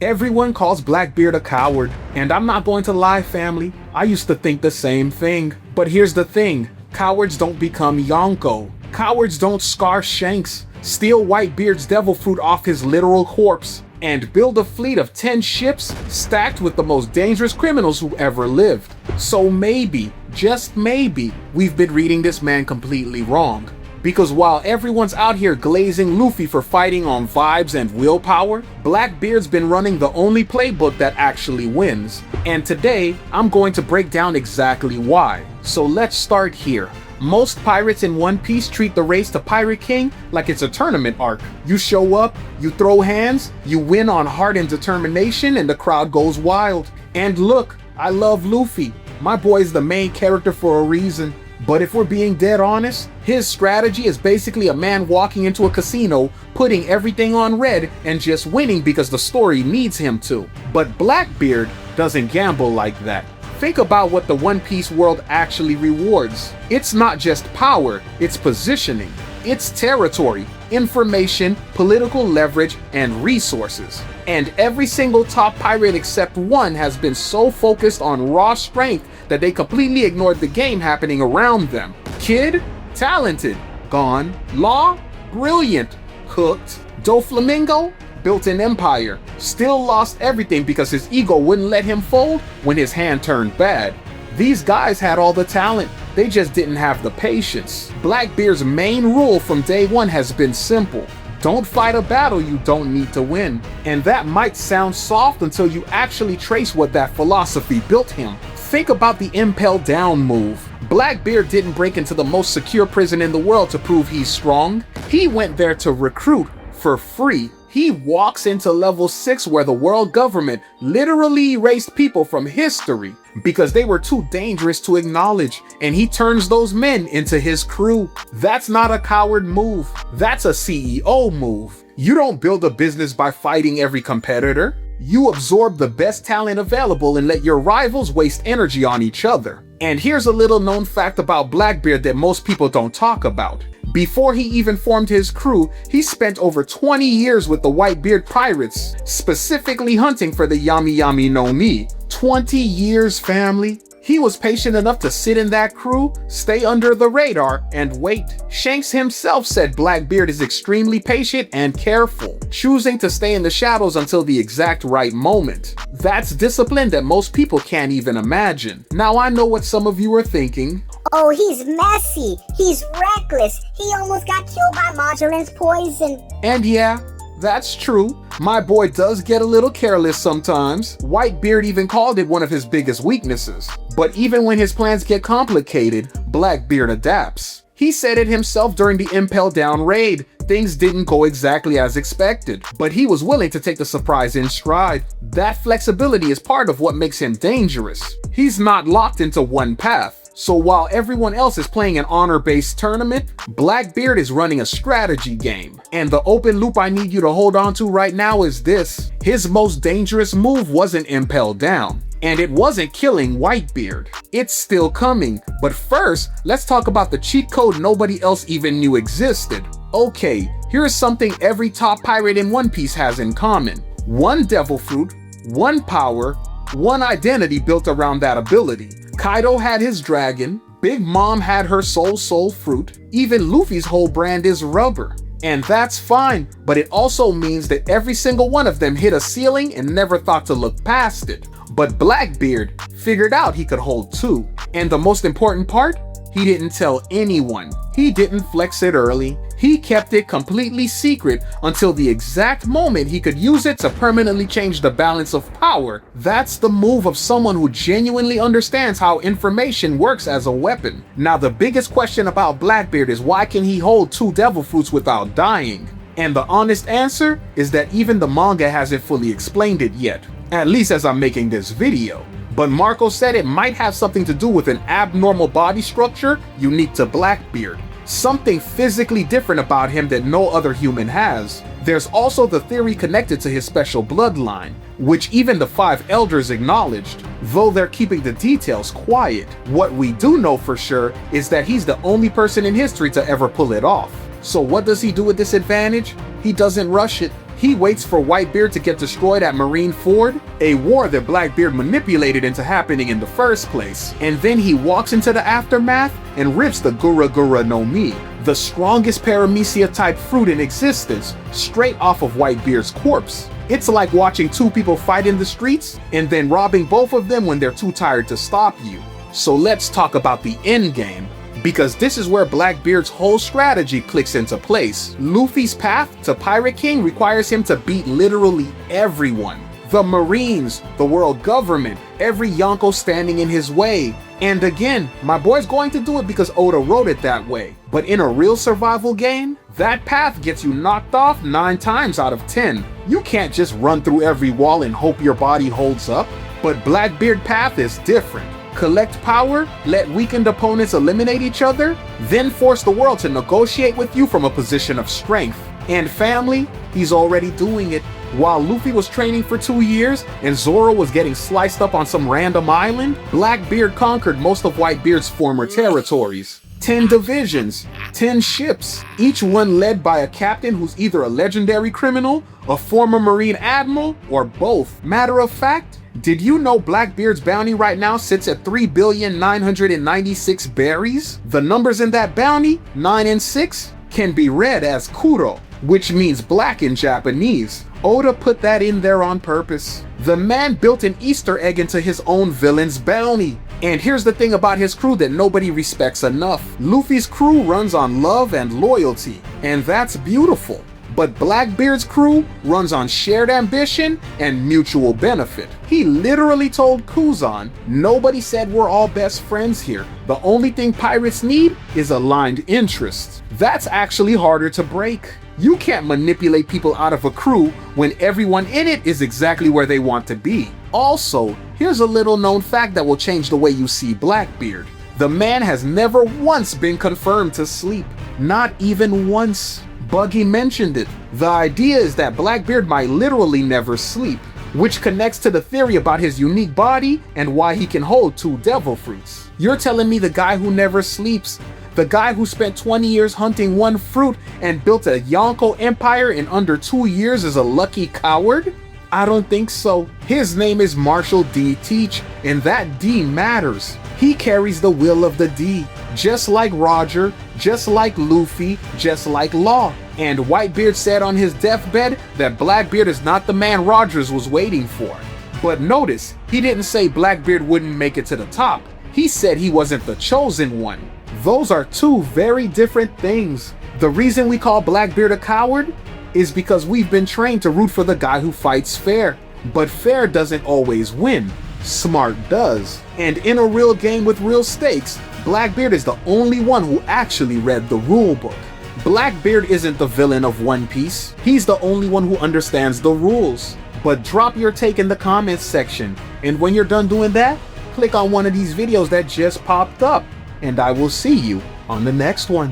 Everyone calls Blackbeard a coward, and I'm not going to lie, family, I used to think the same thing. But here's the thing, cowards don't become Yonko. Cowards don't scar Shanks, steal Whitebeard's devil fruit off his literal corpse, and build a fleet of 10 ships stacked with the most dangerous criminals who ever lived. So maybe, just maybe, we've been reading this man completely wrong. Because while everyone's out here glazing Luffy for fighting on vibes and willpower, Blackbeard's been running the only playbook that actually wins. And today, I'm going to break down exactly why. So let's start here. Most pirates in One Piece treat the race to Pirate King like it's a tournament arc. You show up, you throw hands, you win on heart and determination, and the crowd goes wild. And look, I love Luffy. My boy's the main character for a reason. But if we're being dead honest, his strategy is basically a man walking into a casino, putting everything on red, and just winning because the story needs him to. But Blackbeard doesn't gamble like that. Think about what the One Piece world actually rewards. It's not just power, it's positioning. It's territory, information, political leverage, and resources. And every single top pirate except one has been so focused on raw strength that they completely ignored the game happening around them. Kid? Talented. Gone. Law? Brilliant. Cooked. Doflamingo? Built an empire. Still lost everything because his ego wouldn't let him fold when his hand turned bad. These guys had all the talent, they just didn't have the patience. Blackbeard's main rule from day one has been simple. Don't fight a battle you don't need to win. And that might sound soft until you actually trace what that philosophy built him. Think about the Impel Down move. Blackbeard didn't break into the most secure prison in the world to prove he's strong. He went there to recruit for free. He walks into level 6 where the world government literally erased people from history because they were too dangerous to acknowledge, and he turns those men into his crew. That's not a coward move, that's a CEO move. You don't build a business by fighting every competitor. You absorb the best talent available and let your rivals waste energy on each other. And here's a little known fact about Blackbeard that most people don't talk about. Before he even formed his crew, he spent over 20 years with the Whitebeard Pirates, specifically hunting for the Yami Yami no Mi. 20 years, family. He was patient enough to sit in that crew, stay under the radar, and wait. Shanks himself said Blackbeard is extremely patient and careful, choosing to stay in the shadows until the exact right moment. That's discipline that most people can't even imagine. Now I know what some of you are thinking. Oh, he's messy, he's reckless, he almost got killed by Marjorie's poison. And yeah, that's true. My boy does get a little careless sometimes. Whitebeard even called it one of his biggest weaknesses. But even when his plans get complicated, Blackbeard adapts. He said it himself during the Impel Down raid. Things didn't go exactly as expected, but he was willing to take the surprise in stride. That flexibility is part of what makes him dangerous. He's not locked into one path. So while everyone else is playing an honor-based tournament, Blackbeard is running a strategy game. And the open loop I need you to hold on to right now is this. His most dangerous move wasn't Impel Down. And it wasn't killing Whitebeard. It's still coming. But first, let's talk about the cheat code nobody else even knew existed. Okay, here's something every top pirate in One Piece has in common. One devil fruit, one power, one identity built around that ability. Kaido had his dragon, Big Mom had her soul fruit, even Luffy's whole brand is rubber. And that's fine, but it also means that every single one of them hit a ceiling and never thought to look past it. But Blackbeard figured out he could hold two. And the most important part? He didn't tell anyone. He didn't flex it early. He kept it completely secret until the exact moment he could use it to permanently change the balance of power. That's the move of someone who genuinely understands how information works as a weapon. Now the biggest question about Blackbeard is why can he hold two devil fruits without dying? And the honest answer is that even the manga hasn't fully explained it yet. At least as I'm making this video. But Marco said it might have something to do with an abnormal body structure unique to Blackbeard. Something physically different about him that no other human has. There's also the theory connected to his special bloodline, which even the 5 elders acknowledged, though they're keeping the details quiet. What we do know for sure is that he's the only person in history to ever pull it off. So what does he do with this advantage? He doesn't rush it. He waits for Whitebeard to get destroyed at Marine Ford, a war that Blackbeard manipulated into happening in the first place. And then he walks into the aftermath and rips the Gura Gura no Mi, the strongest paramecia type fruit in existence, straight off of Whitebeard's corpse. It's like watching two people fight in the streets and then robbing both of them when they're too tired to stop you. So let's talk about the end game, because this is where Blackbeard's whole strategy clicks into place. Luffy's path to Pirate King requires him to beat literally everyone. The Marines, the world government, every Yonko standing in his way. And again, my boy's going to do it because Oda wrote it that way. But in a real survival game, that path gets you knocked off 9 times out of 10. You can't just run through every wall and hope your body holds up. But Blackbeard path is different. Collect power, let weakened opponents eliminate each other, then force the world to negotiate with you from a position of strength. And family, he's already doing it. While Luffy was training for 2 years and Zoro was getting sliced up on some random island, Blackbeard conquered most of Whitebeard's former territories. 10 divisions, 10 ships, each one led by a captain who's either a legendary criminal, a former Marine admiral, or both. Matter of fact, did you know Blackbeard's bounty right now sits at 3,996 berries? The numbers in that bounty, 9 and 6, can be read as Kuro, which means black in Japanese. Oda put that in there on purpose. The man built an Easter egg into his own villain's bounty. And here's the thing about his crew that nobody respects enough. Luffy's crew runs on love and loyalty, and that's beautiful. But Blackbeard's crew runs on shared ambition and mutual benefit. He literally told Kuzan, nobody said we're all best friends here. The only thing pirates need is aligned interests. That's actually harder to break. You can't manipulate people out of a crew when everyone in it is exactly where they want to be. Also, here's a little known fact that will change the way you see Blackbeard. The man has never once been confirmed to sleep. Not even once. Buggy mentioned it. The idea is that Blackbeard might literally never sleep, which connects to the theory about his unique body and why he can hold 2 devil fruits. You're telling me the guy who never sleeps, the guy who spent 20 years hunting 1 fruit and built a Yonko empire in under 2 years is a lucky coward? I don't think so. His name is Marshall D. Teach, and that D matters. He carries the will of the D, just like Roger, just like Luffy, just like Law. And Whitebeard said on his deathbed that Blackbeard is not the man Rogers was waiting for. But notice, he didn't say Blackbeard wouldn't make it to the top. He said he wasn't the chosen one. Those are 2 very different things. The reason we call Blackbeard a coward is because we've been trained to root for the guy who fights fair. But fair doesn't always win. Smart does. And in a real game with real stakes, Blackbeard is the only one who actually read the rulebook. Blackbeard isn't the villain of One Piece. He's the only one who understands the rules. But drop your take in the comments section. And when you're done doing that, click on one of these videos that just popped up. And I will see you on the next one.